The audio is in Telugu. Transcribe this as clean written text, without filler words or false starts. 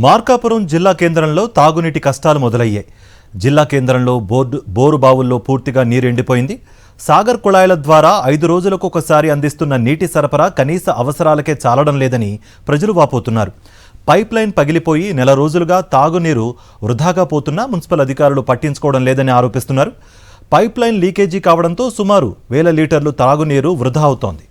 మార్కాపురం జిల్లా కేంద్రంలో తాగునీటి కష్టాలు మొదలయ్యాయి. జిల్లా కేంద్రంలో బోరు బావుల్లో పూర్తిగా నీరు ఎండిపోయింది. సాగర్ కుళాయిల ద్వారా 5 రోజులకు ఒకసారి అందిస్తున్న నీటి సరఫరా కనీస అవసరాలకే చాలడం లేదని ప్రజలు వాపోతున్నారు. పైప్ లైన్ పగిలిపోయి నెల రోజులుగా తాగునీరు వృధాగా పోతున్నా మున్సిపల్ అధికారులు పట్టించుకోవడం లేదని ఆరోపిస్తున్నారు. పైప్ లైన్ లీకేజీ కావడంతో సుమారు 1000 లీటర్లు తాగునీరు వృధా అవుతోంది.